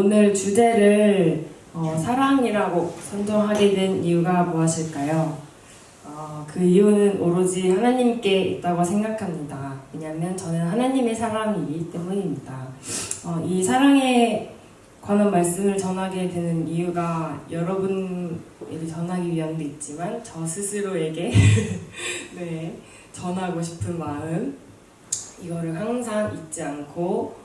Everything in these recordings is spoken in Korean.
오늘 주제를 사랑이라고 선정하게 된 이유가 무엇일까요? 그 이유는 오로지 하나님께 있다고 생각합니다. 왜냐하면 저는 하나님의 사람이기 때문입니다. 이 사랑에 관한 말씀을 전하게 되는 이유가 여러분에게 전하기 위함도 있지만 저 스스로에게 네, 전하고 싶은 마음, 이거를 항상 잊지 않고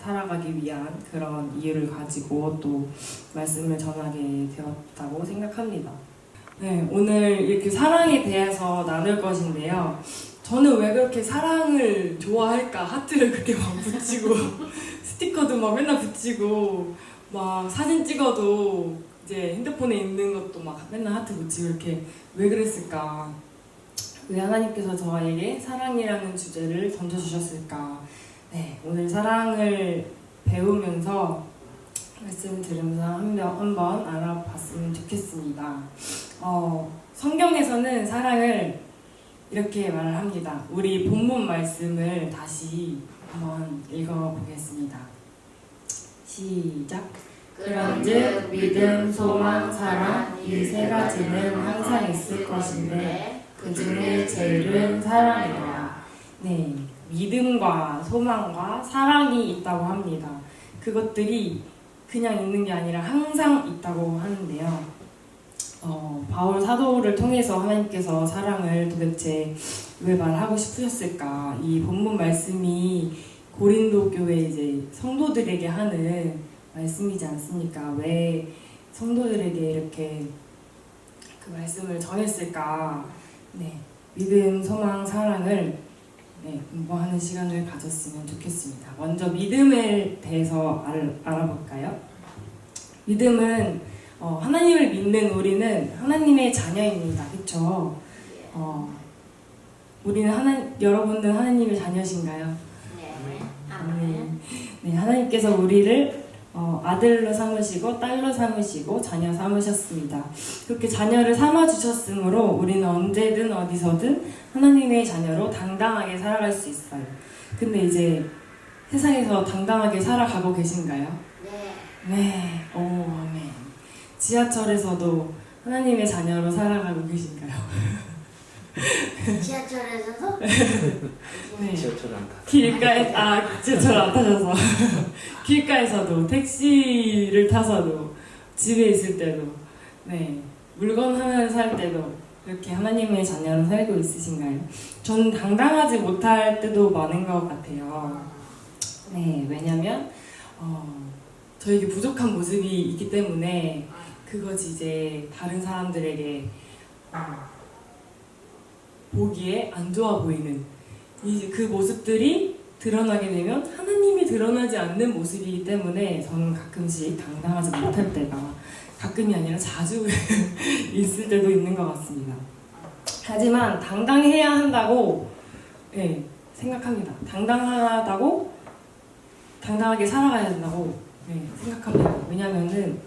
살아가기 위한 그런 이유를 가지고 또 말씀을 전하게 되었다고 생각합니다. 네, 오늘 이렇게 사랑에 대해서 나눌 것인데요. 저는 왜 그렇게 사랑을 좋아할까? 하트를 그렇게 막 붙이고 스티커도 막 맨날 붙이고 막 사진 찍어도 이제 핸드폰에 있는 것도 막 맨날 하트 붙이고 이렇게 왜 그랬을까? 왜 하나님께서 저에게 사랑이라는 주제를 던져주셨을까? 네, 오늘 사랑을 배우면서 말씀 들으면서 한번 알아봤으면 좋겠습니다. 성경에서는 사랑을 이렇게 말을 합니다. 우리 본문 말씀을 다시 한번 읽어보겠습니다. 시작. 그런즉 믿음, 소망, 사랑 이 세 가지는 항상 있을 것인데 그 중에 제일은 사랑이라. 네, 믿음과 소망과 사랑이 있다고 합니다. 그것들이 그냥 있는 게 아니라 항상 있다고 하는데요. 바울 사도를 통해서 하나님께서 사랑을 도대체 왜 말하고 싶으셨을까? 이 본문 말씀이 고린도 교회 이제 성도들에게 하는 말씀이지 않습니까? 왜 성도들에게 이렇게 그 말씀을 전했을까? 네, 믿음, 소망, 사랑을 공부하는 시간을 가졌으면 좋겠습니다. 먼저 믿음에 대해서 알아볼까요? 믿음은 하나님을 믿는 우리는 하나님의 자녀입니다. 그렇죠? 여러분들 하나님의 자녀신가요? 네, 하나님께서 우리를 아들로 삼으시고 딸로 삼으시고 자녀 삼으셨습니다. 그렇게 자녀를 삼아주셨으므로 우리는 언제든 어디서든 하나님의 자녀로 당당하게 살아갈 수 있어요. 근데 이제 세상에서 당당하게 살아가고 계신가요? 네. 오, 아멘. 지하철에서도 하나님의 자녀로 살아가고 계신가요? 지하철에서도? 네. 지하철 안 타. 지하철 안 타셔서 길가에서도 택시를 타서도 집에 있을 때도 네, 물건 하나를 살 때도 이렇게 하나님의 자녀로 살고 있으신가요? 저는 당당하지 못할 때도 많은 것 같아요. 네, 왜냐면 저에게 부족한 모습이 있기 때문에 그것이 이제 다른 사람들에게 보기에 안 좋아 보이는 이제 그 모습들이 드러나게 되면 하나님이 드러나지 않는 모습이기 때문에 저는 가끔씩 당당하지 못할 때가 가끔이 아니라 자주 있을 때도 있는 것 같습니다. 하지만 당당해야 한다고 생각합니다. 당당하게 살아가야 된다고 생각합니다. 왜냐면은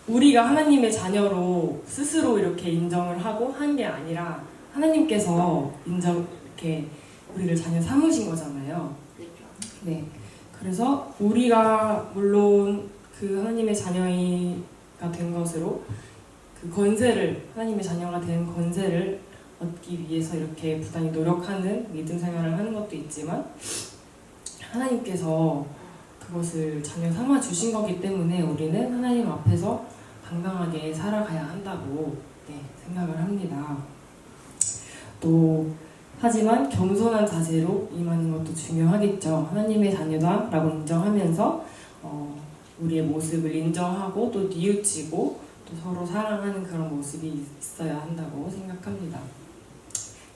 우리가 하나님의 자녀로 스스로 이렇게 인정을 하고 한 게 아니라 하나님께서 이렇게 우리를 자녀 삼으신 거잖아요. 네. 그래서 우리가 물론 그 하나님의 자녀가 된 것으로 그 권세를, 하나님의 자녀가 된 권세를 얻기 위해서 이렇게 부단히 노력하는 믿음 생활을 하는 것도 있지만 하나님께서 그것을 자녀 삼아 주신 거기 때문에 우리는 하나님 앞에서 당당하게 살아가야 한다고 생각을 합니다. 또 하지만 겸손한 자세로 임하는 것도 중요하겠죠. 하나님의 자녀다라고 인정하면서 우리의 모습을 인정하고 또 뉘우치고 또 서로 사랑하는 그런 모습이 있어야 한다고 생각합니다.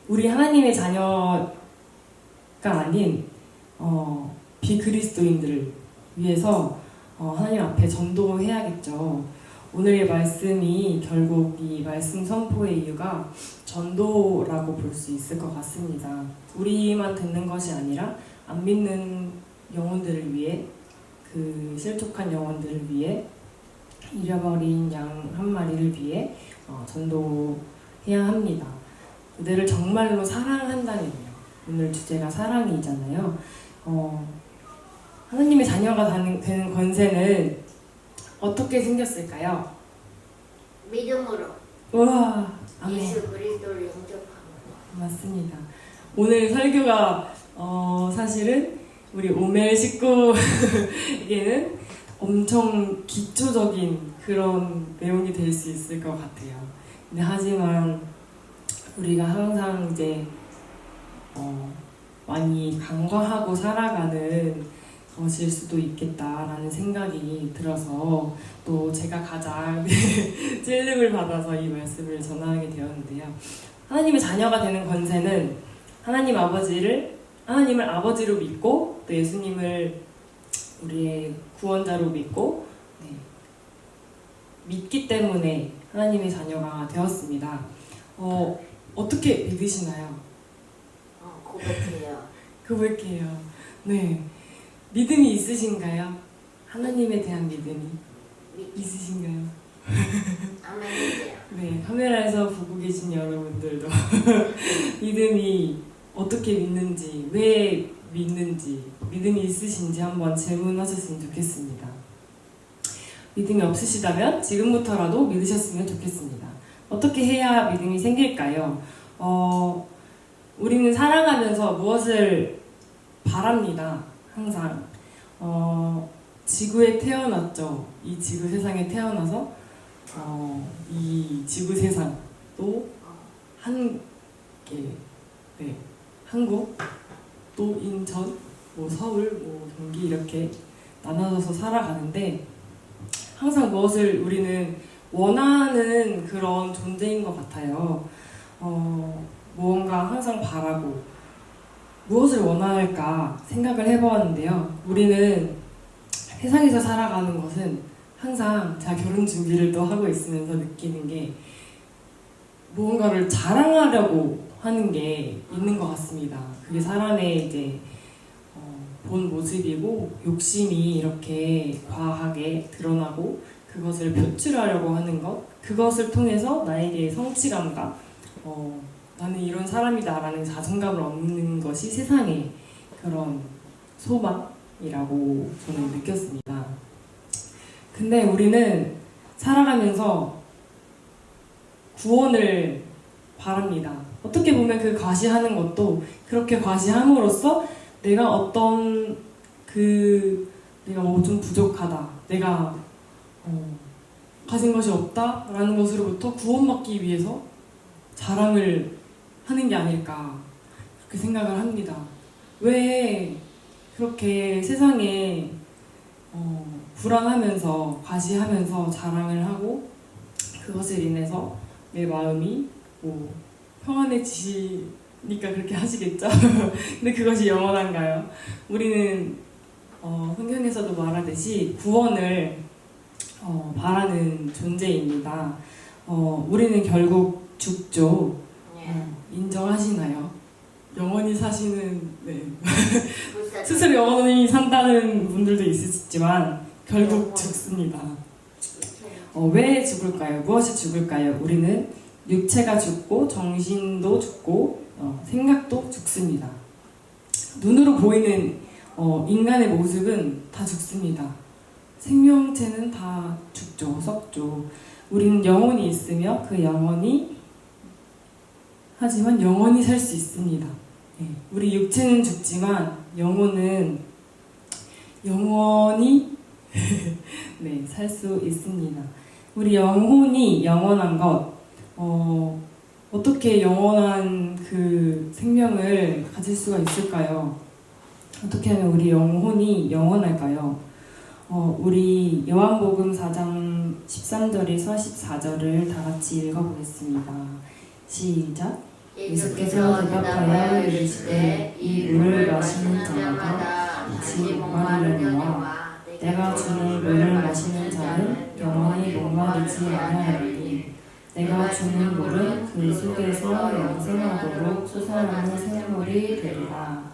우리 하나님의 자녀가 아닌 비그리스도인들을 위해서 하나님 앞에 전도해야겠죠. 오늘의 말씀이 결국 이 말씀 선포의 이유가 전도라고 볼 수 있을 것 같습니다. 우리만 듣는 것이 아니라 안 믿는 영혼들을 위해, 그 실족한 영혼들을 위해, 잃어버린 양 한 마리를 위해 전도해야 합니다. 그들을 정말로 사랑한다면요. 오늘 주제가 사랑이잖아요. 하나님의 자녀가 되는 권세는 어떻게 생겼을까요? 믿음으로 우와, 아멘. 예수 그리스도를 영접하고. 맞습니다. 오늘 설교가 사실은 우리 오멜 식구에게는 엄청 기초적인 그런 내용이 될 수 있을 것 같아요. 근데 하지만 우리가 항상 이제 많이 간과하고 살아가는 것일 수도 있겠다라는 생각이 들어서 또 제가 가장 찔림을 받아서 이 말씀을 전하게 되었는데요. 하나님의 자녀가 되는 권세는 하나님을 아버지로 믿고 또 예수님을 우리의 구원자로 믿고 믿기 때문에 하나님의 자녀가 되었습니다. 어떻게 믿으시나요? 고백해요. 고백해요. 네. 믿음이 있으신가요? 하나님에 대한 믿음이 있으신가요? 아멘이죠. 네, 카메라에서 보고 계신 여러분들도 믿음이 어떻게 믿는지, 왜 믿는지, 믿음이 있으신지 한번 질문하셨으면 좋겠습니다. 믿음이 없으시다면 지금부터라도 믿으셨으면 좋겠습니다. 어떻게 해야 믿음이 생길까요? 우리는 살아가면서 무엇을 바랍니다. 항상 지구에 태어났죠. 이 지구 세상에 태어나서 이 지구 세상도 한 개, 네, 한국, 또 인천, 뭐 서울, 뭐 경기 이렇게 나눠져서 살아가는데 항상 무엇을 우리는 원하는 그런 존재인 것 같아요. 무언가 항상 바라고 무엇을 원할까 생각을 해보았는데요. 우리는 세상에서 살아가는 것은 항상 제가 결혼 준비를 또 하고 있으면서 느끼는 게 무언가를 자랑하려고 하는 게 있는 것 같습니다. 그게 사람의 이제 본 모습이고 욕심이 이렇게 과하게 드러나고 그것을 표출하려고 하는 것, 그것을 통해서 나에게 성취감과 나는 이런 사람이다라는 자존감을 얻는 것이 세상의 그런 소망이라고 저는 느꼈습니다. 근데 우리는 살아가면서 구원을 바랍니다. 어떻게 보면 그 과시하는 것도 그렇게 과시함으로써 내가 어떤 내가 뭐 좀 부족하다, 내가 가진 것이 없다라는 것으로부터 구원받기 위해서 자랑을 하는 게 아닐까 그렇게 생각을 합니다. 왜 그렇게 세상에 불안하면서 과시하면서 자랑을 하고 그것을 인해서 내 마음이 뭐 평안해지니까 그렇게 하시겠죠? 근데 그것이 영원한가요? 우리는 성경에서도 말하듯이 구원을 바라는 존재입니다. 우리는 결국 죽죠. 인정하시나요? 영원히 사시는 스스로 영원히 산다는 분들도 있으시지만 결국 죽습니다. 왜 죽을까요? 무엇이 죽을까요? 우리는 육체가 죽고 정신도 죽고 생각도 죽습니다. 눈으로 보이는 인간의 모습은 다 죽습니다. 생명체는 다 죽죠, 썩죠. 우리는 영혼이 있으며 그 영혼이 하지만 영원히 살 수 있습니다. 우리 육체는 죽지만 영혼은 영원히 살 수 있습니다. 우리 영혼이 영원한 것, 어떻게 영원한 그 생명을 가질 수가 있을까요? 어떻게 하면 우리 영혼이 영원할까요? 우리 요한복음 4장 13절에서 14절을 다 같이 읽어보겠습니다. 시작. 예수께서 대답하여 이르시되 이 물을 마시는 자마다 다시 목마르려니와 내가 주는 물을 마시는 자는 영원히 목마르지 아니하리니 내가 주는 물은 그 속에서 영생하도록 솟아나는 샘물이 되리라.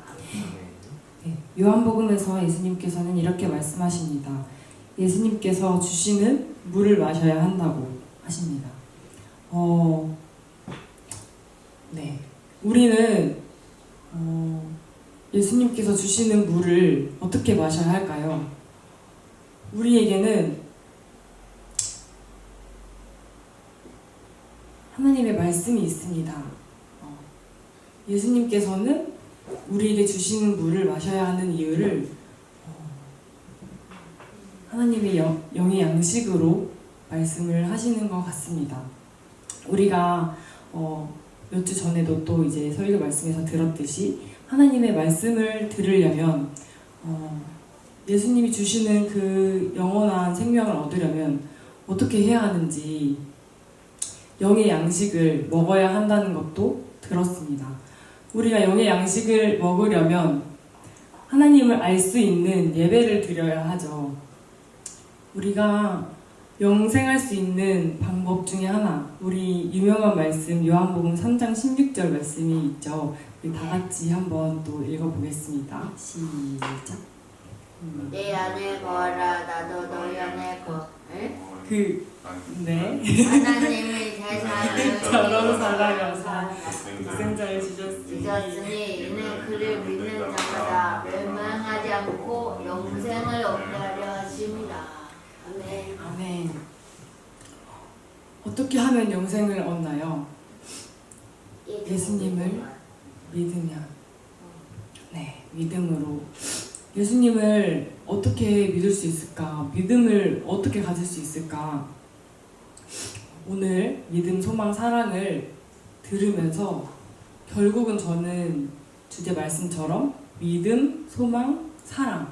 요한복음에서 예수님께서는 이렇게 말씀하십니다. 예수님께서 주시는 물을 마셔야 한다고 하십니다. 우리는 예수님께서 주시는 물을 어떻게 마셔야 할까요? 우리에게는 하나님의 말씀이 있습니다. 예수님께서는 우리에게 주시는 물을 마셔야 하는 이유를 하나님의 영의 양식으로 말씀을 하시는 것 같습니다. 우리가 몇 주 전에도 또 이제 설교 말씀에서 들었듯이 하나님의 말씀을 들으려면 예수님이 주시는 그 영원한 생명을 얻으려면 어떻게 해야 하는지 영의 양식을 먹어야 한다는 것도 들었습니다. 우리가 영의 양식을 먹으려면 하나님을 알 수 있는 예배를 드려야 하죠. 우리가 영생할 수 있는 방법 중에 하나, 우리 유명한 말씀 요한복음 3장 16절 말씀이 있죠. 우리 다 같이 한번 또 읽어보겠습니다. 시작. 내 안에 거하라 나도 너희 안에 네. 하나님의 세상을 저런 사랑하사 독생자를 주셨으니 이는 그를 믿는 자마다 멸망하지 않고 영생을 얻게 하려 하심이라. 아멘. 아멘. 어떻게 하면 영생을 얻나요? 예수님을 믿으면. 네, 믿음으로. 예수님을 어떻게 믿을 수 있을까? 믿음을 어떻게 가질 수 있을까? 오늘 믿음, 소망, 사랑을 들으면서 결국은 저는 주제 말씀처럼 믿음, 소망, 사랑,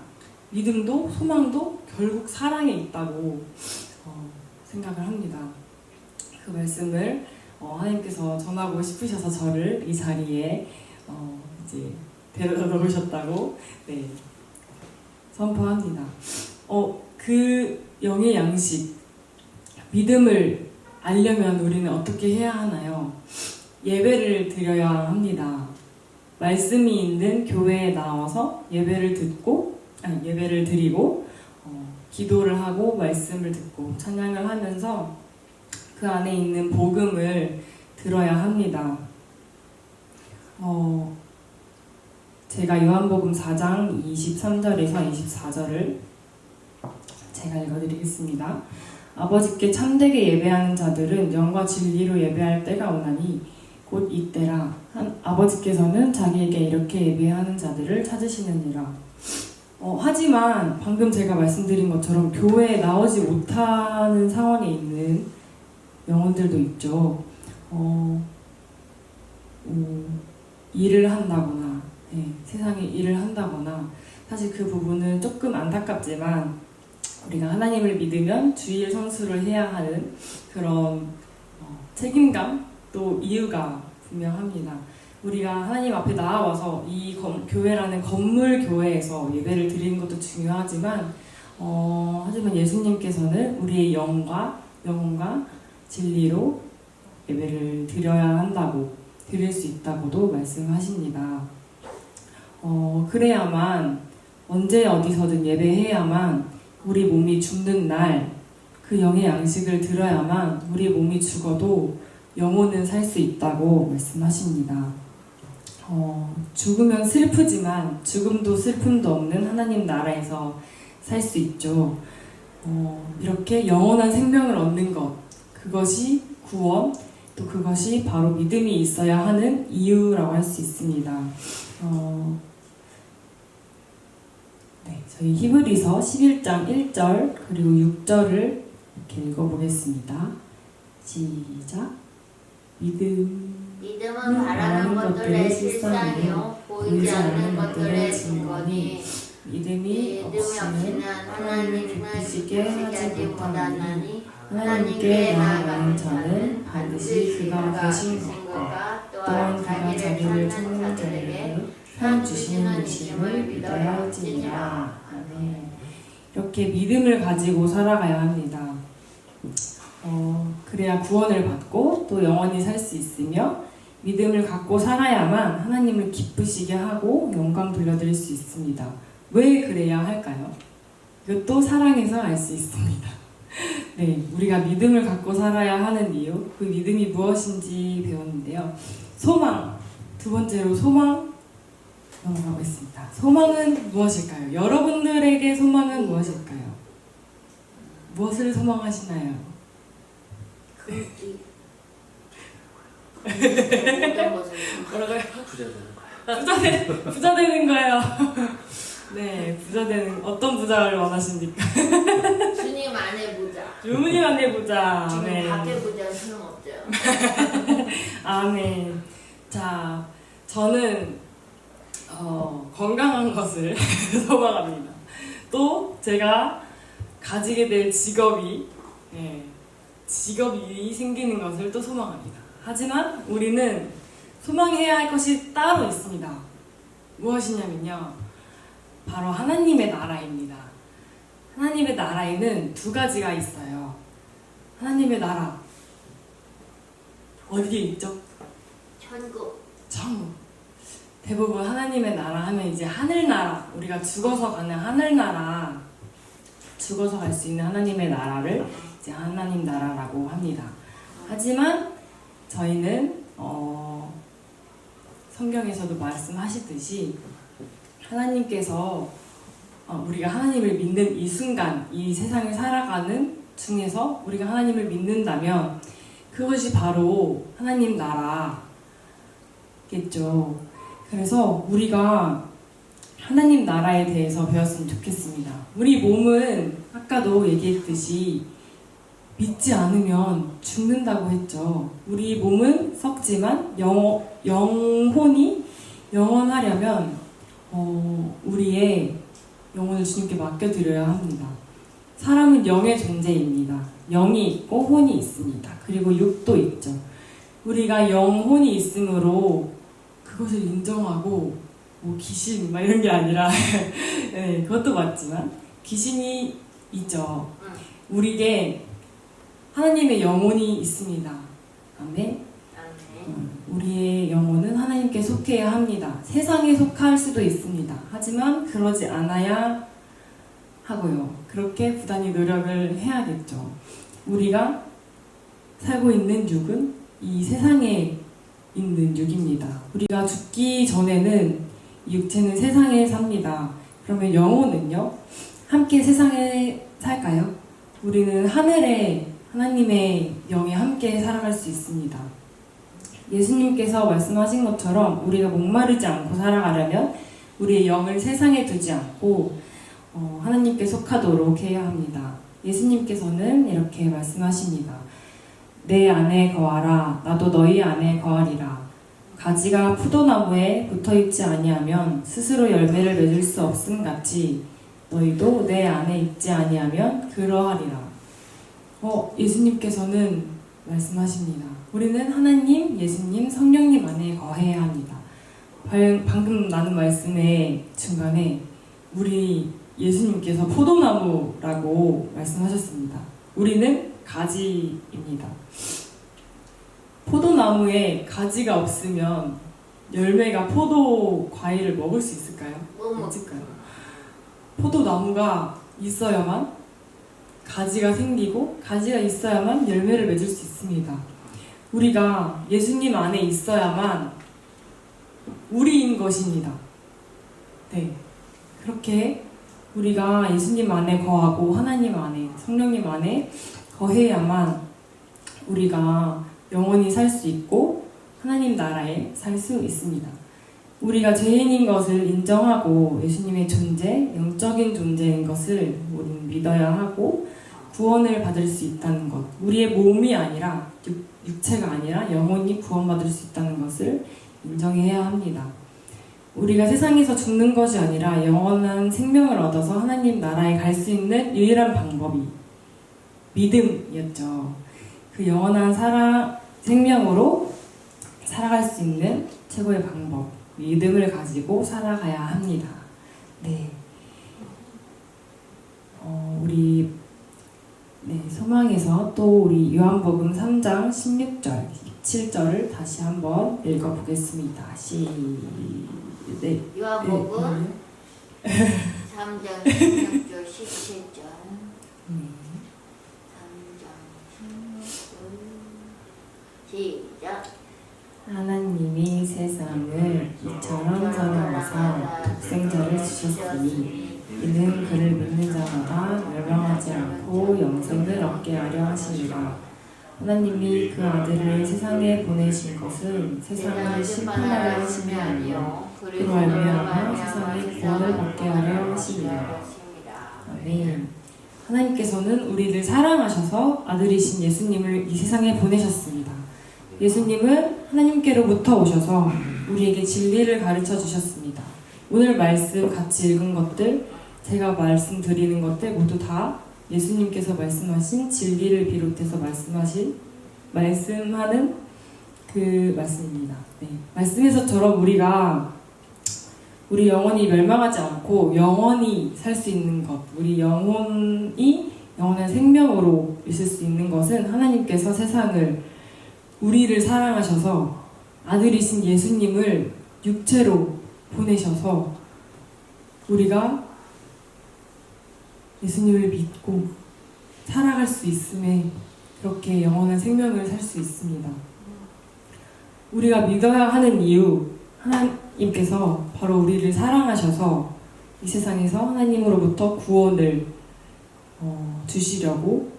믿음도 소망도 결국 사랑에 있다고 생각을 합니다. 그 말씀을 하나님께서 전하고 싶으셔서 저를 이 자리에 이제 데려다 놓으셨다고 네, 선포합니다. 그 영의 양식, 믿음을 알려면 우리는 어떻게 해야 하나요? 예배를 드려야 합니다. 말씀이 있는 교회에 나와서 예배를 드리고 기도를 하고 말씀을 듣고 찬양을 하면서 그 안에 있는 복음을 들어야 합니다. 제가 요한복음 4장 23절에서 24절을 제가 읽어드리겠습니다. 아버지께 참되게 예배하는 자들은 영과 진리로 예배할 때가 오나니 곧 이때라. 아버지께서는 자기에게 이렇게 예배하는 자들을 찾으시느니라. 하지만 방금 제가 말씀드린 것처럼 교회에 나오지 못하는 상황에 있는 영혼들도 있죠. 일을 한다거나 세상에 일을 한다거나 사실 그 부분은 조금 안타깝지만 우리가 하나님을 믿으면 주일 성수를 해야 하는 그런 책임감 또 이유가 분명합니다. 우리가 하나님 앞에 나와서 이 교회라는 건물 교회에서 예배를 드리는 것도 중요하지만 하지만 예수님께서는 우리의 영과 영혼과 진리로 예배를 드려야 한다고 드릴 수 있다고도 말씀하십니다. 그래야만 언제 어디서든 예배해야만 우리 몸이 죽는 날 그 영의 양식을 들어야만 우리 몸이 죽어도 영혼은 살 수 있다고 말씀하십니다. 죽으면 슬프지만 죽음도 슬픔도 없는 하나님 나라에서 살 수 있죠. 이렇게 영원한 생명을 얻는 것, 그것이 구원, 또 그것이 바로 믿음이 있어야 하는 이유라고 할 수 있습니다. 저희 히브리서 11장 1절 그리고 6절을 이렇게 읽어보겠습니다. 시작. 믿음은 바라는 것들의 실상이요 보이지 않는 것들의 증거니 믿음이 없이는 하나님을 기쁘시게 하지 못하나니 하나님께 나아가는 자는 반드시 그가 계신 것과 또한 그가 자기를 찾는 자에게 상 주시는 되심을 믿어야 할지니라. 아멘. 이렇게 믿음을 가지고 살아가야 합니다. 그래야 구원을 받고 또 영원히 살 수 있으며 믿음을 갖고 살아야만 하나님을 기쁘시게 하고 영광 돌려드릴 수 있습니다. 왜 그래야 할까요? 이것도 사랑에서 알 수 있습니다. 네, 우리가 믿음을 갖고 살아야 하는 이유, 그 믿음이 무엇인지 배웠는데요. 소망, 두 번째로 소망, 넘어가고 있습니다. 소망은 무엇일까요? 여러분들에게 소망은 무엇일까요? 무엇을 소망하시나요? 그지. 어떤 것을 뭐라고요? 부자 되는 거야. 부자 되는 거예요. 네, 부자 되는 어떤 부자를 원하십니까? 주님 안에 보자. 주문이 안내 부자. 지금 아멘. 밖에 보자 소용없죠. 아멘. 자, 저는 건강한 것을 소망합니다. 또 제가 가지게 될 직업이 직업이 생기는 것을 또 소망합니다. 하지만 우리는 소망해야 할 것이 따로 있습니다. 무엇이냐면요, 바로 하나님의 나라입니다. 하나님의 나라에는 두 가지가 있어요. 하나님의 나라 어디에 있죠? 천국. 천국. 대부분 하나님의 나라 하면 이제 하늘나라, 우리가 죽어서 가는 하늘나라, 죽어서 갈 수 있는 하나님의 나라를 이제 하나님 나라라고 합니다. 하지만 저희는 성경에서도 말씀하시듯이 하나님께서 우리가 하나님을 믿는 이 순간, 이 세상을 살아가는 중에서 우리가 하나님을 믿는다면 그것이 바로 하나님 나라겠죠. 그래서 우리가 하나님 나라에 대해서 배웠으면 좋겠습니다. 우리 몸은 아까도 얘기했듯이 믿지 않으면 죽는다고 했죠. 우리 몸은 썩지만 영혼이 영원하려면 우리의 영혼을 주님께 맡겨드려야 합니다. 사람은 영의 존재입니다. 영이 있고 혼이 있습니다. 그리고 육도 있죠. 우리가 영혼이 있으므로 그것을 인정하고 귀신 막 이런 게 아니라 네, 그것도 맞지만 귀신이 있죠. 우리에게 하나님의 영혼이 있습니다. 아멘. 우리의 영혼은 하나님께 속해야 합니다. 세상에 속할 수도 있습니다. 하지만 그러지 않아야 하고요. 그렇게 부단히 노력을 해야겠죠. 우리가 살고 있는 육은 이 세상에 있는 육입니다. 우리가 죽기 전에는 이 육체는 세상에 삽니다. 그러면 영혼은요? 함께 세상에 살까요? 우리는 하늘에 하나님의 영에 함께 살아갈 수 있습니다. 예수님께서 말씀하신 것처럼 우리가 목마르지 않고 살아가려면 우리의 영을 세상에 두지 않고 하나님께 속하도록 해야 합니다. 예수님께서는 이렇게 말씀하십니다. 내 안에 거하라. 나도 너희 안에 거하리라. 가지가 포도나무에 붙어있지 아니하면 스스로 열매를 맺을 수 없음 같이 너희도 내 안에 있지 아니하면 그러하리라. 예수님께서는 말씀하십니다. 우리는 하나님, 예수님, 성령님 안에 거해야 합니다. 방금 나눈 말씀의 중간에 우리 예수님께서 포도나무라고 말씀하셨습니다. 우리는 가지입니다. 포도나무에 가지가 없으면 열매가 포도 과일을 먹을 수 있을까요? 없을까요? 포도나무가 있어야만 가지가 생기고 가지가 있어야만 열매를 맺을 수 있습니다. 우리가 예수님 안에 있어야만 우리인 것입니다. 네, 그렇게 우리가 예수님 안에 거하고 하나님 안에, 성령님 안에 거해야만 우리가 영원히 살 수 있고 하나님 나라에 살 수 있습니다. 우리가 죄인인 것을 인정하고 예수님의 존재, 영적인 존재인 것을 우리는 믿어야 하고 구원을 받을 수 있다는 것, 우리의 몸이 아니라 육체가 아니라 영혼이 구원받을 수 있다는 것을 인정해야 합니다. 우리가 세상에서 죽는 것이 아니라 영원한 생명을 얻어서 하나님 나라에 갈 수 있는 유일한 방법이 믿음이었죠. 그 영원한 생명으로 살아갈 수 있는 최고의 방법, 믿음을 가지고 살아가야 합니다. 네, 우리 소망에서 또 우리 요한복음 3장 16절, 17절을 다시 한번 읽어보겠습니다. 요한복음 3장 16절 17절 3장 16절 시작. 하나님이 세상을 이처럼 사랑하사 독생자를 주셨으니 이는 그를 믿는 자마다 멸망하지 않고 영생을 얻게 하려 하심이라. 하나님이 그 아들을 세상에 보내신 것은 세상을 심판하려 하심이 아니요 그로 말미암아 세상의 구원을 받게 하려 하심이라. 아멘. 하나님께서는 우리를 사랑하셔서 아들이신 예수님을 이 세상에 보내셨습니다. 예수님은 하나님께로부터 오셔서 우리에게 진리를 가르쳐 주셨습니다. 오늘 말씀 같이 읽은 것들, 제가 말씀드리는 것들 모두 다 예수님께서 말씀하신 진리를 비롯해서 말씀하는 그 말씀입니다. 네. 말씀에서처럼 우리 영혼이 멸망하지 않고 영원히 살 수 있는 것, 우리 영혼이 영원한 생명으로 있을 수 있는 것은 하나님께서 우리를 사랑하셔서 아들이신 예수님을 육체로 보내셔서 우리가 예수님을 믿고 살아갈 수 있음에 그렇게 영원한 생명을 살 수 있습니다. 우리가 믿어야 하는 이유, 하나님께서 바로 우리를 사랑하셔서 이 세상에서 하나님으로부터 구원을 주시려고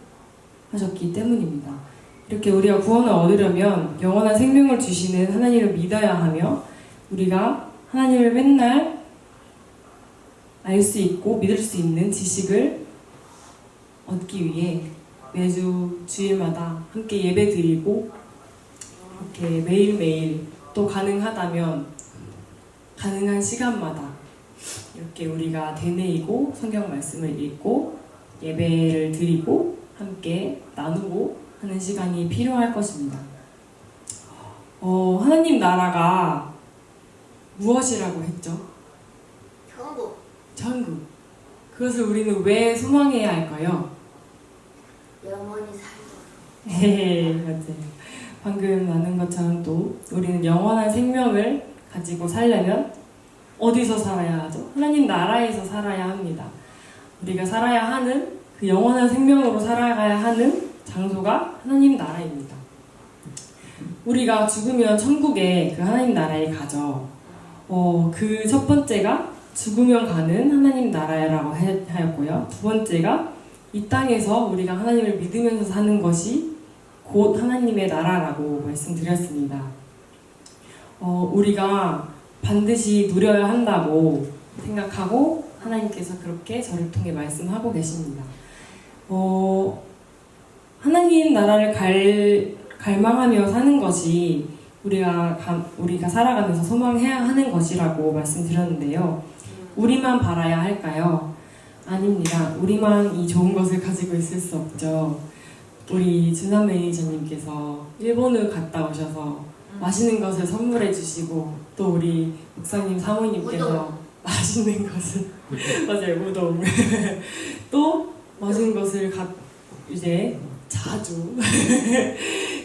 하셨기 때문입니다. 이렇게 우리가 구원을 얻으려면 영원한 생명을 주시는 하나님을 믿어야 하며 우리가 하나님을 맨날 알 수 있고 믿을 수 있는 지식을 얻기 위해 매주 주일마다 함께 예배 드리고 이렇게 매일매일 또 가능하다면 가능한 시간마다 이렇게 우리가 되뇌이고 성경 말씀을 읽고 예배를 드리고 함께 나누고 하는 시간이 필요할 것입니다. 하나님 나라가 무엇이라고 했죠? 천국. 그것을 우리는 왜 소망해야 할까요? 영원히 살도록. 네, 맞아요. 방금 나눈 것처럼 또 우리는 영원한 생명을 가지고 살려면 어디서 살아야 하죠? 하나님 나라에서 살아야 합니다. 우리가 살아야 하는 그 영원한 생명으로 살아가야 하는 장소가 하나님 나라입니다. 우리가 죽으면 천국에 그 하나님 나라에 가죠. 그 첫 번째가 죽으면 가는 하나님 나라라고 하였고요. 두 번째가 이 땅에서 우리가 하나님을 믿으면서 사는 것이 곧 하나님의 나라라고 말씀드렸습니다. 우리가 반드시 누려야 한다고 생각하고 하나님께서 그렇게 저를 통해 말씀하고 계십니다. 하나님 나라를 갈망하며 사는 것이 우리가 살아가면서 소망해야 하는 것이라고 말씀드렸는데요. 우리만 바라야 할까요? 아닙니다. 우리만 이 좋은 것을 가지고 있을 수 없죠. 우리 준하 매니저님께서 일본을 갔다 오셔서 맛있는 것을 선물해 주시고 또 우리 목사님 사모님께서 맛있는 것을 맞아요, 우동 또 맛있는 것을 이제 자주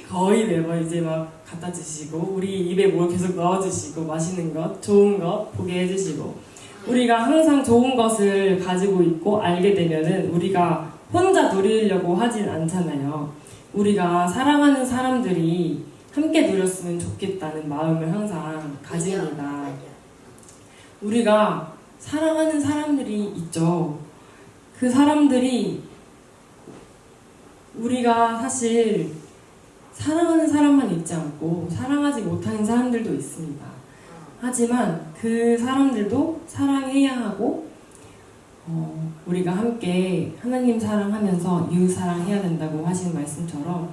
거의 매번 이제 막 갖다 주시고 우리 입에 뭘 계속 넣어주시고 맛있는 것, 좋은 것 보게 해주시고 우리가 항상 좋은 것을 가지고 있고 알게 되면은 우리가 혼자 누리려고 하진 않잖아요. 우리가 사랑하는 사람들이 함께 누렸으면 좋겠다는 마음을 항상 가집니다. 우리가 사랑하는 사람들이 있죠. 그 사람들이 우리가 사실 사랑하는 사람만 있지 않고 사랑하지 못하는 사람들도 있습니다. 하지만 그 사람들도 사랑해야 하고 우리가 함께 하나님 사랑하면서 이웃 사랑해야 된다고 하신 말씀처럼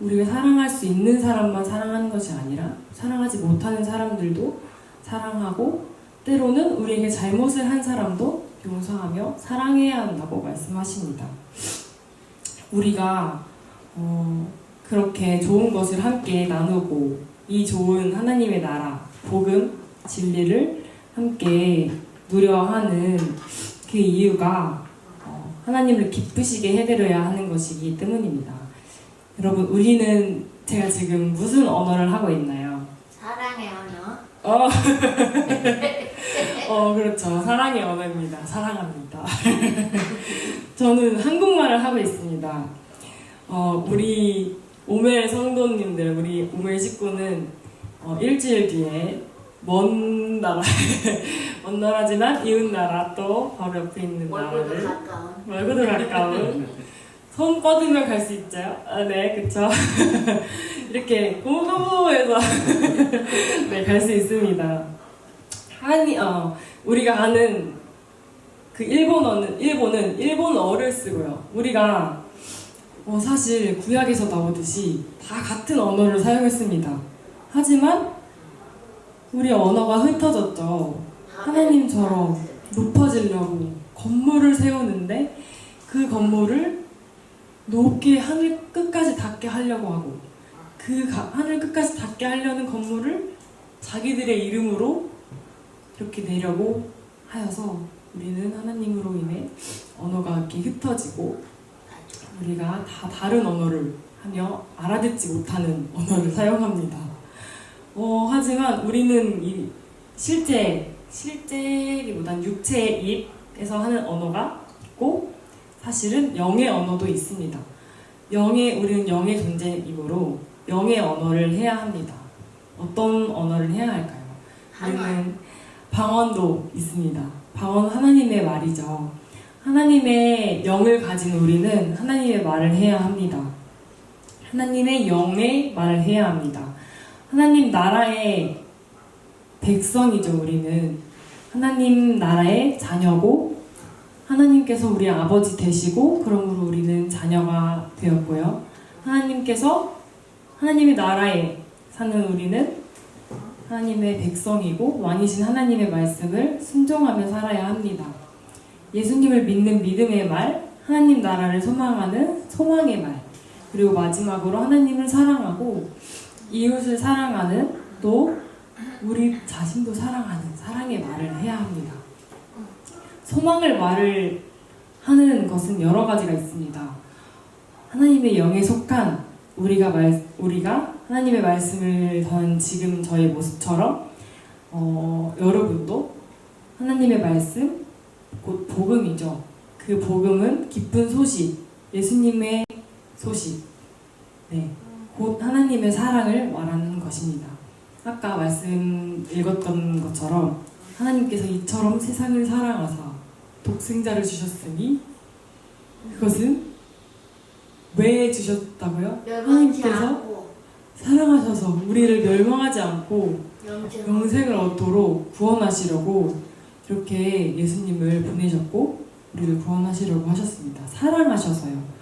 우리가 사랑할 수 있는 사람만 사랑하는 것이 아니라 사랑하지 못하는 사람들도 사랑하고 때로는 우리에게 잘못을 한 사람도 용서하며 사랑해야 한다고 말씀하십니다. 우리가 그렇게 좋은 것을 함께 나누고 이 좋은 하나님의 나라, 복음, 진리를 함께 누려하는 그 이유가 하나님을 기쁘시게 해드려야 하는 것이기 때문입니다. 여러분, 우리는 제가 지금 무슨 언어를 하고 있나요? 사랑의 언어. 그렇죠. 사랑의 언어입니다. 사랑합니다. 저는 한국말을 하고 있습니다. 우리 오멜 성도님들, 우리 오멜 식구는 일주일 뒤에 먼 나라지만 이웃 나라 또 바로 옆에 있는 멀고도 나라를 가까운. 멀고도 가까운 손 뻗으면 갈 수 있죠. 네, 그쵸. 이렇게 고무고무해서 네, 갈 수 있습니다. 우리가 아는 그 일본은 일본어를 쓰고요. 우리가 사실 구약에서 나오듯이 다 같은 언어를 사용했습니다. 하지만 우리 언어가 흩어졌죠. 하나님처럼 높아지려고 건물을 세우는데 그 건물을 높게 하늘 끝까지 닿게 하려고 하고 하늘 끝까지 닿게 하려는 건물을 자기들의 이름으로 이렇게 내려고 하여서 우리는 하나님으로 인해 언어가 이렇게 흩어지고 우리가 다 다른 언어를 하며 알아듣지 못하는 언어를 사용합니다. 하지만 우리는 실제기보단 육체의 입에서 하는 언어가 있고 사실은 영의 언어도 있습니다. 우리는 영의 존재이므로 영의 언어를 해야 합니다. 어떤 언어를 해야 할까요? 우리는 방언도 있습니다. 방언 하나님의 말이죠. 하나님의 영을 가진 우리는 하나님의 말을 해야 합니다. 하나님의 영의 말을 해야 합니다. 하나님 나라의 백성이죠. 우리는 하나님 나라의 자녀고 하나님께서 우리 아버지 되시고 그러므로 우리는 자녀가 되었고요. 하나님의 나라에 사는 우리는 하나님의 백성이고 왕이신 하나님의 말씀을 순종하며 살아야 합니다. 예수님을 믿는 믿음의 말, 하나님 나라를 소망하는 소망의 말, 그리고 마지막으로 하나님을 사랑하고 이웃을 사랑하는 또 우리 자신도 사랑하는 사랑의 말을 해야 합니다. 소망을 말을 하는 것은 여러 가지가 있습니다. 하나님의 영에 속한 우리가 하나님의 말씀을 전한 지금 저의 모습처럼 여러분도 하나님의 말씀, 곧 복음이죠. 그 복음은 기쁜 소식, 예수님의 소식, 네, 곧 하나님의 사랑을 말하는 것입니다. 아까 말씀 읽었던 것처럼 하나님께서 이처럼 세상을 사랑하사 독생자를 주셨으니 그것은 왜 주셨다고요? 멸망치 하나님께서 않고 사랑하셔서 우리를 멸망하지 않고 영생을 얻도록 구원하시려고 이렇게 예수님을 보내셨고 우리를 구원하시려고 하셨습니다. 사랑하셔서요.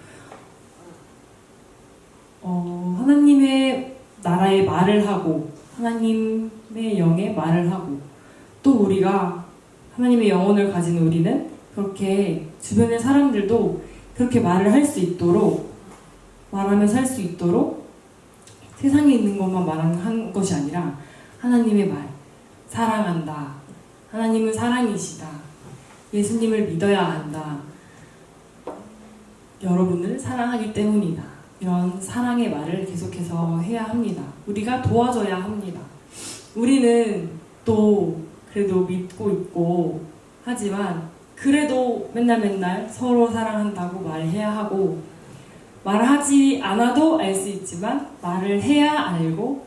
하나님의 나라의 말을 하고 하나님의 영의 말을 하고 또 우리가 하나님의 영혼을 가진 우리는 그렇게 주변의 사람들도 그렇게 말을 할 수 있도록 말하며 살 수 있도록 세상에 있는 것만 말하는 것이 아니라 하나님의 말, 사랑한다, 하나님은 사랑이시다, 예수님을 믿어야 한다, 여러분을 사랑하기 때문이다, 이런 사랑의 말을 계속해서 해야 합니다. 우리가 도와줘야 합니다. 우리는 또 그래도 믿고 있고 하지만 그래도 맨날 서로 사랑한다고 말해야 하고 말하지 않아도 알 수 있지만 말을 해야 알고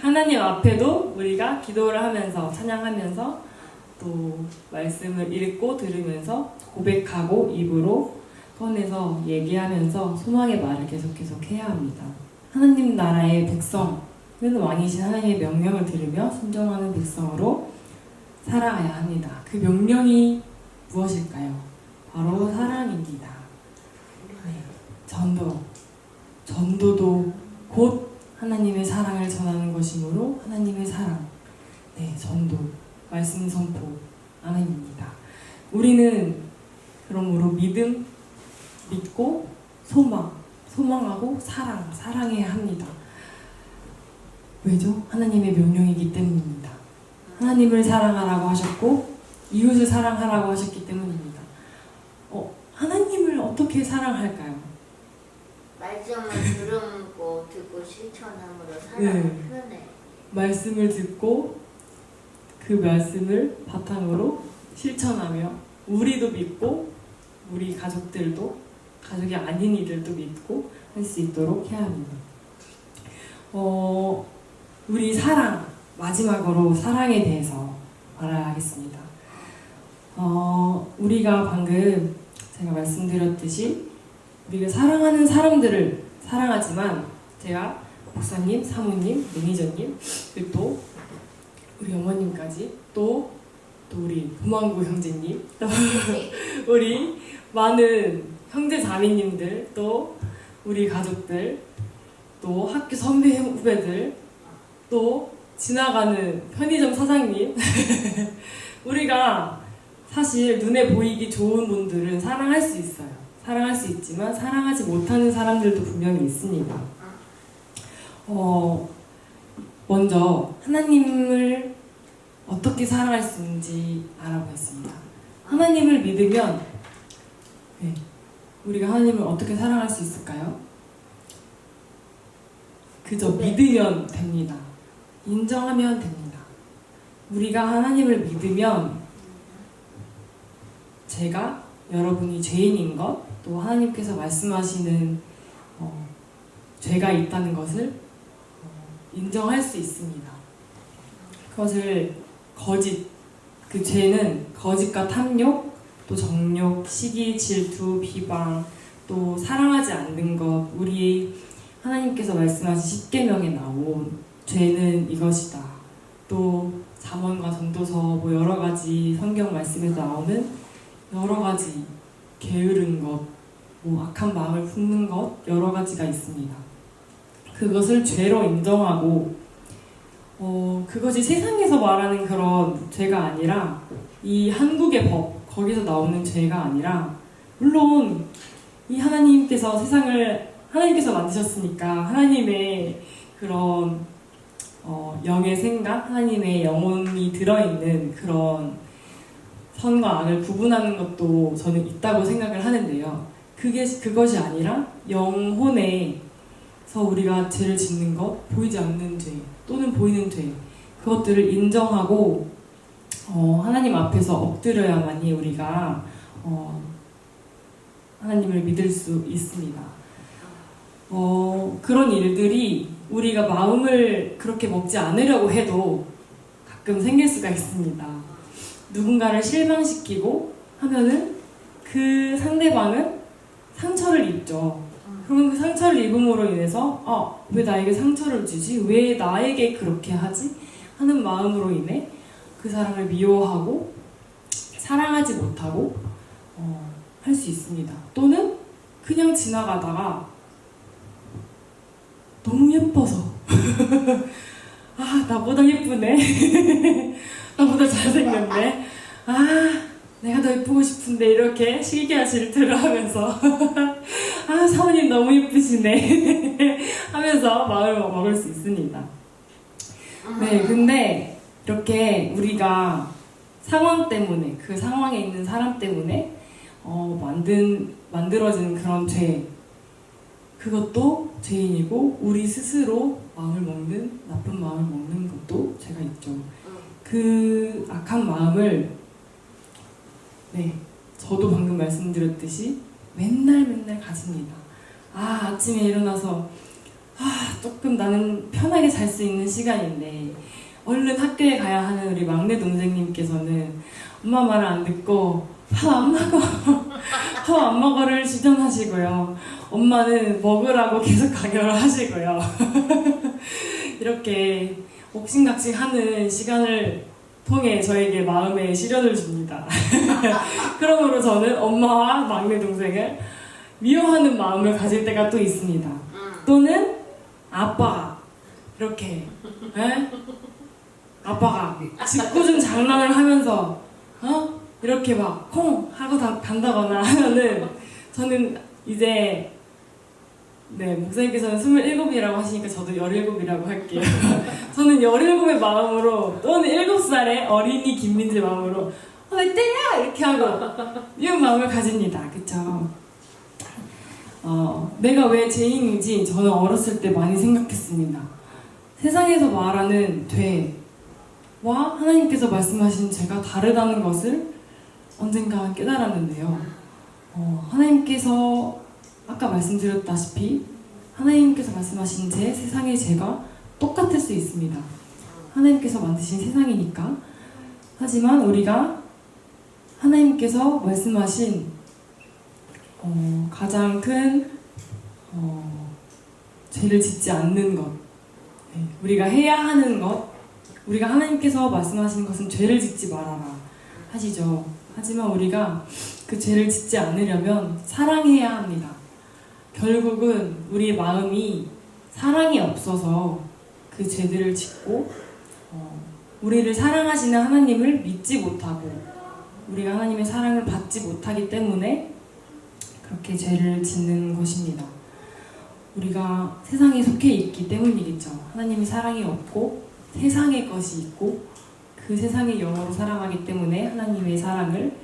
하나님 앞에도 우리가 기도를 하면서 찬양하면서 또 말씀을 읽고 들으면서 고백하고 입으로 꺼내서 얘기하면서 소망의 말을 계속 해야 합니다. 하나님 나라의 백성은 왕이신 하나님의 명령을 들으며 순종하는 백성으로 살아가야 합니다. 그 명령이 무엇일까요? 바로 사랑입니다. 네, 전도도 곧 하나님의 사랑을 전하는 것이므로 하나님의 사랑, 네, 전도, 말씀 선포, 아멘입니다. 우리는 그러므로 믿고 소망하고 사랑해야 합니다. 왜죠? 하나님의 명령이기 때문입니다. 하나님을 사랑하라고 하셨고 이웃을 사랑하라고 하셨기 때문입니다. 하나님을 어떻게 사랑할까요? 말씀을 듣고 실천함으로 사랑을 표현해. 말씀을 듣고 그 말씀을 바탕으로 실천하며 우리도 믿고 우리 가족들도 가족이 아닌 이들도 믿고 할 수 있도록 해야 합니다. 우리 사랑, 마지막으로 사랑에 대해서 말하겠습니다. 우리가 방금 제가 말씀드렸듯이 우리가 사랑하는 사람들을 사랑하지만 제가 목사님, 사모님, 매니저님, 그리고 또 우리 어머님까지 또 우리 부망구 형제님, 또 우리 많은 형제 자매님들, 또 우리 가족들, 또 학교 선배 후배들, 또 지나가는 편의점 사장님 우리가 사실 눈에 보이기 좋은 분들은 사랑할 수 있어요. 사랑할 수 있지만 사랑하지 못하는 사람들도 분명히 있습니다. 먼저 하나님을 어떻게 사랑할 수 있는지 알아보겠습니다. 하나님을 믿으면 우리가 하나님을 어떻게 사랑할 수 있을까요? 그저 믿으면 됩니다. 인정하면 됩니다. 우리가 하나님을 믿으면 제가 여러분이 죄인인 것, 또 하나님께서 말씀하시는 죄가 있다는 것을 인정할 수 있습니다. 그것을 그 죄는 거짓과 탐욕, 또 정욕, 시기, 질투, 비방, 또 사랑하지 않는 것, 우리 하나님께서 말씀하신 십계명에 나온 죄는 이것이다. 또 잠언과 전도서 뭐 여러 가지 성경 말씀에서 나오는 여러 가지 게으른 것, 뭐 악한 마음을 품는 것 여러 가지가 있습니다. 그것을 죄로 인정하고 그것이 세상에서 말하는 그런 죄가 아니라 이 한국의 법 거기서 나오는 죄가 아니라 물론 이 하나님께서 세상을 하나님께서 만드셨으니까 하나님의 그런 영의 생각, 하나님의 영혼이 들어있는 그런 선과 악을 구분하는 것도 저는 있다고 생각을 하는데요. 그것이 아니라 영혼에서 우리가 죄를 짓는 것, 보이지 않는 죄 또는 보이는 죄, 그것들을 인정하고 하나님 앞에서 엎드려야만이 우리가 하나님을 믿을 수 있습니다. 그런 일들이 우리가 마음을 그렇게 먹지 않으려고 해도 가끔 생길 수가 있습니다. 누군가를 실망시키고 하면은 그 상대방은 상처를 입죠. 그러면 그 상처를 입음으로 인해서 왜 나에게 상처를 주지? 왜 나에게 그렇게 하지? 하는 마음으로 인해 그 사람을 미워하고 사랑하지 못하고 할 수 있습니다. 또는 그냥 지나가다가 너무 예뻐서 나보다 예쁘네 나보다 잘생겼네 내가 더 예쁘고 싶은데 이렇게 시기와 질투를 하면서 사모님 너무 예쁘시네 하면서 마음을 먹을 수 있습니다. 네, 근데 이렇게 우리가 상황 때문에 그 상황에 있는 사람 때문에 만들어진 그런 죄, 그것도 죄인이고 우리 스스로 마음을 먹는 나쁜 마음을 먹는 것도 죄가 있죠. 그 악한 마음을 저도 방금 말씀드렸듯이 맨날 가집니다. 아침에 일어나서 조금 나는 편하게 잘 수 있는 시간인데 얼른 학교에 가야 하는 우리 막내 동생님께서는 엄마 말을 안 듣고 밥 안 먹어를 주장하시고요. 엄마는 먹으라고 계속 강요를 하시고요. 이렇게 옥신각신하는 시간을 통해 저에게 마음에 시련을 줍니다. 그러므로 저는 엄마와 막내 동생을 미워하는 마음을 가질 때가 또 있습니다. 또는 아빠가 이렇게 아빠가 짓궂은 장난을 하면서 이렇게 막 콩 하고 간다거나 하면은 저는 이제 목사님께서는 27이라고 하시니까 저도 17이라고 할게요. 저는 17의 마음으로 또는 7살의 어린이 김민지 마음으로 왜 때려! 이렇게 하고 이런 마음을 가집니다. 그쵸? 내가 왜 죄인인지 저는 어렸을 때 많이 생각했습니다. 세상에서 말하는 죄와 하나님께서 말씀하신 죄가 다르다는 것을 언젠가 깨달았는데요. 하나님께서 아까 말씀드렸다시피 하나님께서 말씀하신 세상의 죄가 똑같을 수 있습니다. 하나님께서 만드신 세상이니까. 하지만 우리가 하나님께서 말씀하신 가장 큰 죄를 짓지 않는 것, 우리가 해야 하는 것, 우리가 하나님께서 말씀하시는 것은 죄를 짓지 말아라 하시죠. 하지만 우리가 그 죄를 짓지 않으려면 사랑해야 합니다. 결국은 우리의 마음이 사랑이 없어서 그 죄들을 짓고 우리를 사랑하시는 하나님을 믿지 못하고 우리가 하나님의 사랑을 받지 못하기 때문에 그렇게 죄를 짓는 것입니다. 우리가 세상에 속해 있기 때문이겠죠. 하나님이 사랑이 없고 세상의 것이 있고 그 세상의 영으로 살아가기 때문에 하나님의 사랑을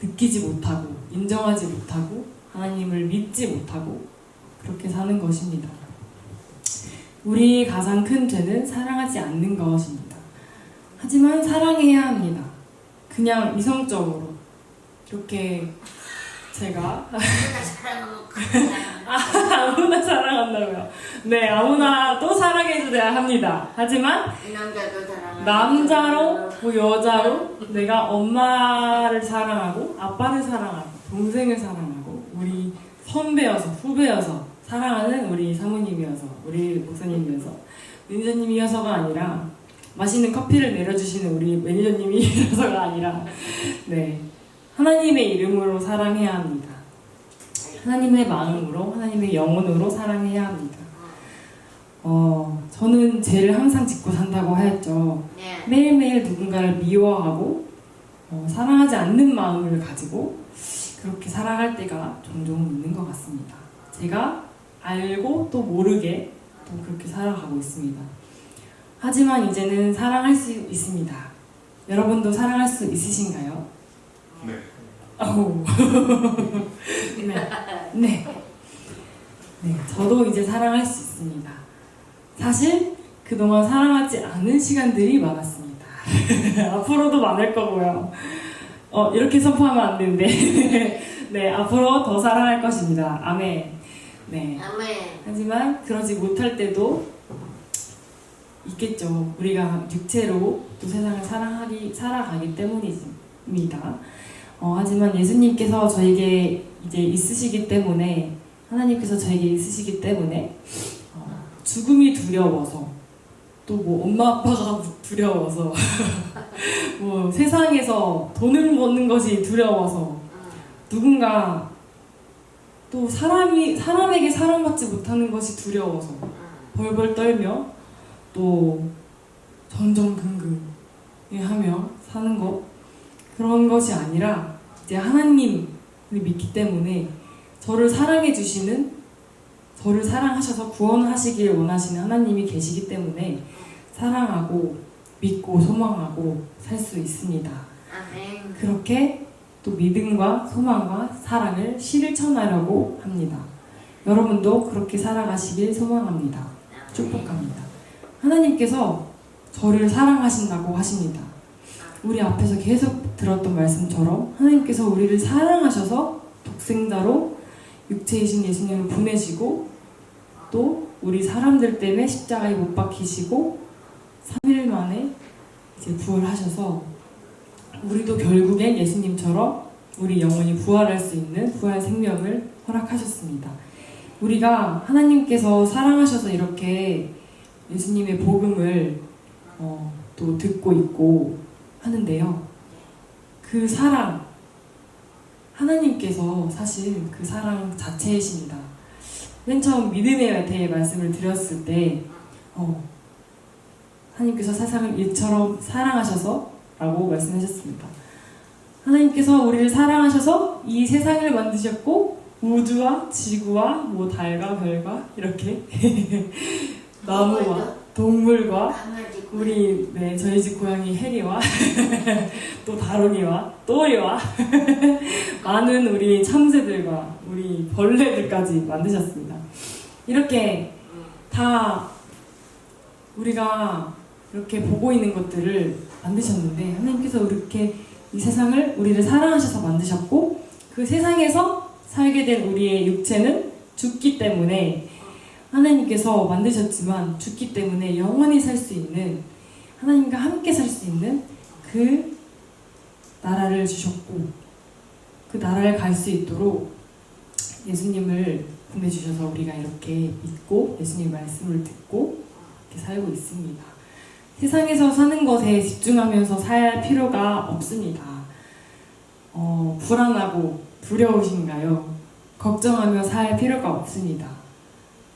느끼지 못하고 인정하지 못하고 하나님을 믿지 못하고 그렇게 사는 것입니다. 우리의 가장 큰 죄는 사랑하지 않는 것입니다. 하지만 사랑해야 합니다. 그냥 이성적으로 이렇게 제가 아무나 사랑한다고요. 네, 아무나 또 사랑해줘야 합니다. 하지만 이 남자도 사랑하고 남자로 뭐 여자로 내가 엄마를 사랑하고 아빠를 사랑하고 동생을 사랑하고 우리 선배여서 후배여서 사랑하는 우리 사모님이어서 우리 목사님이어서 매니저님이어서가 아니라 맛있는 커피를 내려주시는 우리 매니저님이어서가 아니라 네, 하나님의 이름으로 사랑해야 합니다. 하나님의 마음으로 하나님의 영혼으로 사랑해야 합니다. 저는 죄를 항상 짓고 산다고 하였죠. 네. 매일매일 누군가를 미워하고 사랑하지 않는 마음을 가지고 그렇게 살아갈 때가 종종 있는 것 같습니다. 제가 알고 또 모르게 또 그렇게 살아가고 있습니다. 하지만 이제는 사랑할 수 있습니다. 여러분도 사랑할 수 있으신가요? 네. 오. 네. 네. 네. 저도 이제 사랑할 수 있습니다. 사실 그동안 사랑하지 않은 시간들이 많았습니다. 앞으로도 많을 거고요. 이렇게 선포하면 안 되는데 네, 앞으로 더 사랑할 것입니다. 아멘. 네. 아멘. 하지만 그러지 못할 때도 있겠죠. 우리가 육체로 또 세상을 살아가기 때문입니다. 하지만 예수님께서 저에게 이제 있으시기 때문에 하나님께서 저에게 있으시기 때문에 죽음이 두려워서 또 뭐 엄마 아빠가 두려워서 뭐 세상에서 돈을 버는 것이 두려워서 누군가 또 사람에게 사랑받지 못하는 것이 두려워서 벌벌 떨며 또 전전긍긍하며 사는 것 그런 것이 아니라 이제 하나님을 믿기 때문에 저를 사랑해 주시는 저를 사랑하셔서 구원하시길 원하시는 하나님이 계시기 때문에 사랑하고 믿고 소망하고 살 수 있습니다. 아멘. 그렇게 또 믿음과 소망과 사랑을 실천하려고 합니다. 여러분도 그렇게 살아가시길 소망합니다. 축복합니다. 하나님께서 저를 사랑하신다고 하십니다. 우리 앞에서 계속 들었던 말씀처럼 하나님께서 우리를 사랑하셔서 독생자로 육체이신 예수님을 보내시고 또 우리 사람들 때문에 십자가에 못 박히시고 3일 만에 이제 부활하셔서 우리도 결국엔 예수님처럼 우리 영혼이 부활할 수 있는 부활 생명을 허락하셨습니다. 우리가 하나님께서 사랑하셔서 이렇게 예수님의 복음을 또 듣고 있고 하는데요. 그 사랑, 하나님께서 사실 그 사랑 자체이십니다. 맨 처음 믿음에 대해 말씀을 드렸을 때 하나님께서 세상을 일처럼 사랑하셔서 라고 말씀하셨습니다. 하나님께서 우리를 사랑하셔서 이 세상을 만드셨고 우주와 지구와 뭐 달과 별과 이렇게 나무와 동물과 강아지 우리 저희 집 고양이 해리와 또 다롱이와 또리와 많은 우리 참새들과 우리 벌레들까지 만드셨습니다. 이렇게 다 우리가 이렇게 보고 있는 것들을 만드셨는데 하나님께서 이렇게 이 세상을 우리를 사랑하셔서 만드셨고 그 세상에서 살게 된 우리의 육체는 죽기 때문에 하나님께서 만드셨지만 죽기 때문에 영원히 살 수 있는, 하나님과 함께 살 수 있는 그 나라를 주셨고, 그 나라를 갈 수 있도록 예수님을 보내주셔서 우리가 이렇게 믿고 예수님 말씀을 듣고 이렇게 살고 있습니다. 세상에서 사는 것에 집중하면서 살 필요가 없습니다. 불안하고 두려우신가요? 걱정하며 살 필요가 없습니다.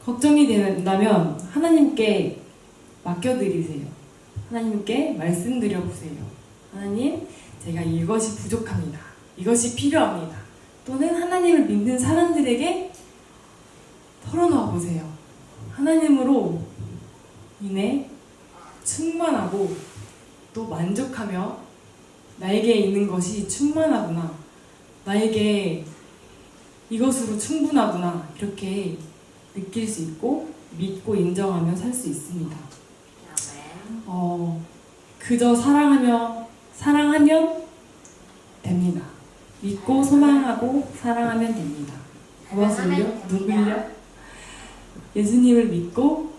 걱정이 된다면 하나님께 맡겨드리세요. 하나님께 말씀드려보세요. 하나님, 제가 이것이 부족합니다. 이것이 필요합니다. 또는 하나님을 믿는 사람들에게 털어놓아 보세요. 하나님으로 인해 충만하고 또 만족하며 나에게 있는 것이 충만하구나, 나에게 이것으로 충분하구나, 이렇게 느낄 수 있고 믿고 인정하며 살 수 있습니다. 그저 사랑하면 됩니다. 믿고 소망하고 사랑하면 됩니다. 무엇을요? 누구요? 예수님을 믿고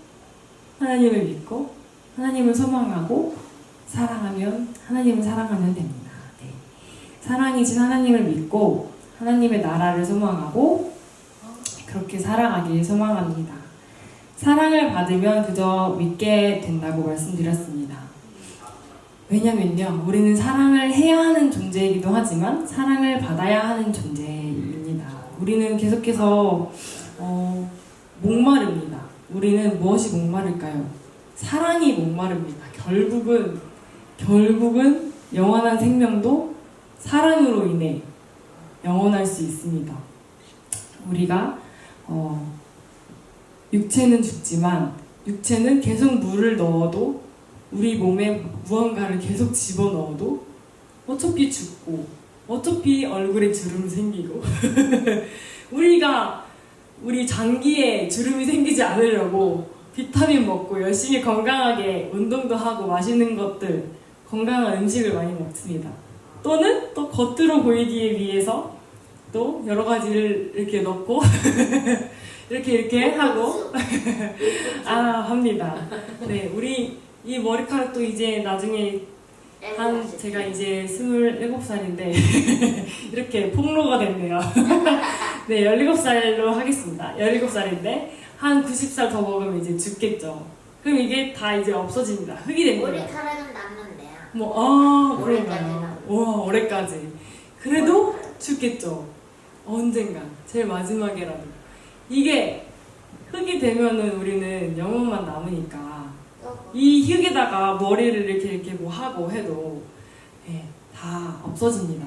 하나님을 믿고 하나님을 소망하고 하나님을 사랑하면 됩니다. 네. 사랑이신 하나님을 믿고 하나님의 나라를 소망하고 그렇게 살아가길 소망합니다. 사랑을 받으면 그저 믿게 된다고 말씀드렸습니다. 왜냐면요, 우리는 사랑을 해야 하는 존재이기도 하지만 사랑을 받아야 하는 존재입니다. 우리는 계속해서 목마릅니다. 우리는 무엇이 목마를까요? 사랑이 목마릅니다. 결국은 영원한 생명도 사랑으로 인해 영원할 수 있습니다. 우리가 육체는 죽지만 육체는 계속 물을 넣어도, 우리 몸에 무언가를 계속 집어넣어도 어차피 죽고 어차피 얼굴에 주름이 생기고 우리 장기에 주름이 생기지 않으려고 비타민 먹고 열심히 건강하게 운동도 하고 맛있는 것들, 건강한 음식을 많이 먹습니다. 또는 또 겉으로 보이기 위해서 또 여러 가지를 이렇게 넣고 이렇게 하고 합니다. 네, 우리 이 머리카락도 이제 나중에 제가 이제 27살인데 이렇게 폭로가 됐네요. 네, 17살로 하겠습니다. 17살인데 한 90살 더 먹으면 이제 죽겠죠. 그럼 이게 다 이제 없어집니다. 흙이 됩니다. 머리카락은 남는데요. 그런가요? 올해까지는. 와, 올해까지. 그래도 죽겠죠. 언젠간. 제일 마지막에라도. 이게 흙이 되면은 우리는 영혼만 남으니까 이 흙에다가 머리를 이렇게 뭐 하고 해도 다 없어집니다.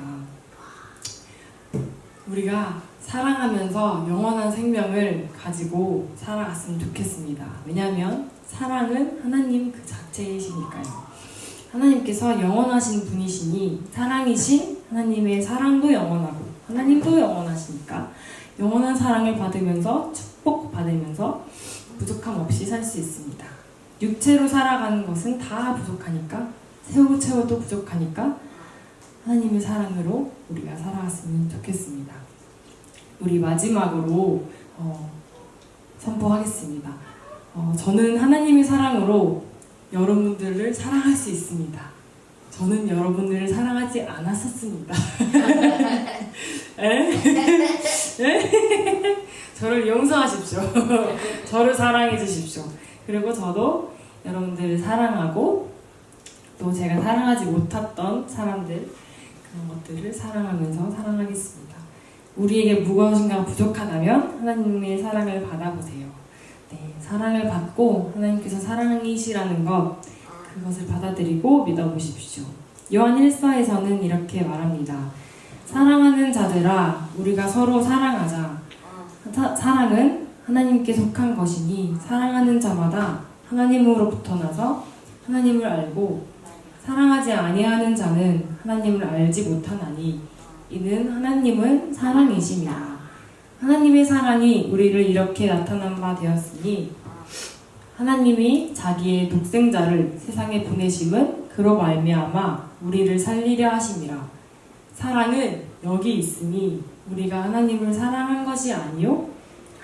우리가 사랑하면서 영원한 생명을 가지고 살아갔으면 좋겠습니다. 왜냐하면 사랑은 하나님 그 자체이시니까요. 하나님께서 영원하신 분이시니 사랑이신 하나님의 사랑도 영원하고 하나님도 영원하시니까 영원한 사랑을 받으면서 축복받으면서 부족함 없이 살 수 있습니다. 육체로 살아가는 것은 다 부족하니까, 채워도 부족하니까 하나님의 사랑으로 우리가 살아갔으면 좋겠습니다. 우리 마지막으로 선포하겠습니다. 저는 하나님의 사랑으로 여러분들을 사랑할 수 있습니다. 저는 여러분들을 사랑하지 않았었습니다. 저를 용서하십시오. 저를 사랑해 주십시오. 그리고 저도 여러분들을 사랑하고 또 제가 사랑하지 못했던 사람들, 그런 것들을 사랑하면서 사랑하겠습니다. 우리에게 무엇인가 부족하다면 하나님의 사랑을 받아보세요. 네, 사랑을 받고 하나님께서 사랑이시라는 것, 그것을 받아들이고 믿어보십시오. 요한 1서에서는 이렇게 말합니다. 사랑하는 자들아, 우리가 서로 사랑하자. 사랑은 하나님께 속한 것이니 사랑하는 자마다 하나님으로부터 나서 하나님을 알고 사랑하지 아니하는 자는 하나님을 알지 못하나니 이는 하나님은 사랑이심이라. 하나님의 사랑이 우리를 이렇게 나타난 바 되었으니 하나님이 자기의 독생자를 세상에 보내심은 그로 말미암아 우리를 살리려 하심이라. 사랑은 여기 있으니 우리가 하나님을 사랑한 것이 아니요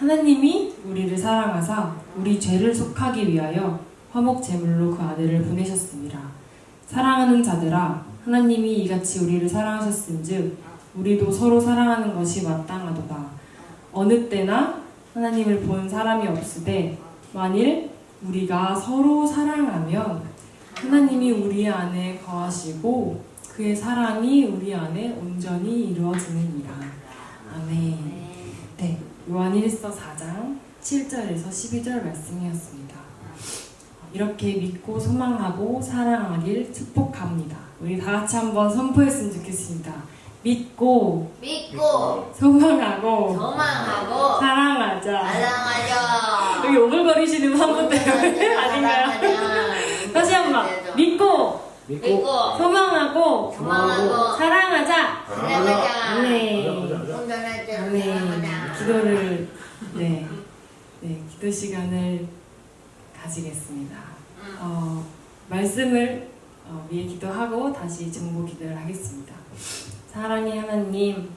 하나님이 우리를 사랑하사 우리 죄를 속하기 위하여 화목 제물로 그 아들을 보내셨습니다. 사랑하는 자들아, 하나님이 이같이 우리를 사랑하셨은즉 우리도 서로 사랑하는 것이 마땅하도다. 어느 때나 하나님을 본 사람이 없으되 만일 우리가 서로 사랑하면 하나님이 우리 안에 거하시고 그의 사랑이 우리 안에 온전히 이루어지느니라. 아멘. 네, 요한 1서 4장 7절에서 12절 말씀이었습니다. 이렇게 믿고 소망하고 사랑하길 축복합니다. 우리 다 같이 한번 선포했으면 좋겠습니다. 믿고 소망하고 사랑하자. 사랑하자. 여기 오글거리시는 한 분들 아닌가요? 다시 한번 믿고 소망하고 사랑하자. 네. 기도를 기도 시간을 가지겠습니다. 말씀을 위해 기도하고 다시 중보 기도를 하겠습니다. 사랑의 하나님,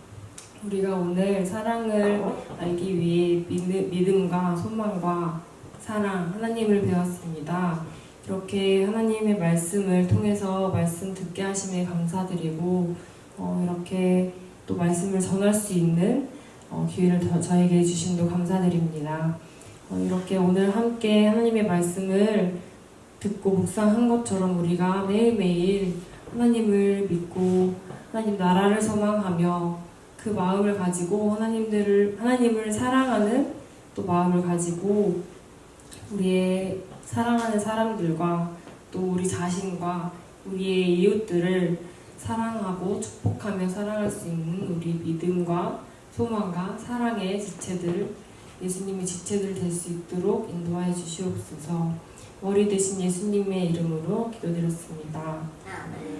우리가 오늘 사랑을 알기 위해 믿음과 소망과 사랑, 하나님을 배웠습니다. 이렇게 하나님의 말씀을 통해서 말씀 듣게 하심에 감사드리고 이렇게 또 말씀을 전할 수 있는 기회를 저에게 주심도 감사드립니다. 이렇게 오늘 함께 하나님의 말씀을 듣고 묵상한 것처럼 우리가 매일매일 하나님을 믿고 하나님 나라를 소망하며 그 마음을 가지고 하나님을 사랑하는 또 마음을 가지고 우리의 사랑하는 사람들과 또 우리 자신과 우리의 이웃들을 사랑하고 축복하며 사랑할 수 있는 우리 믿음과 소망과 사랑의 지체들, 예수님의 지체들 될 수 있도록 인도하여 주시옵소서. 머리 대신 예수님의 이름으로 기도드렸습니다. 아멘.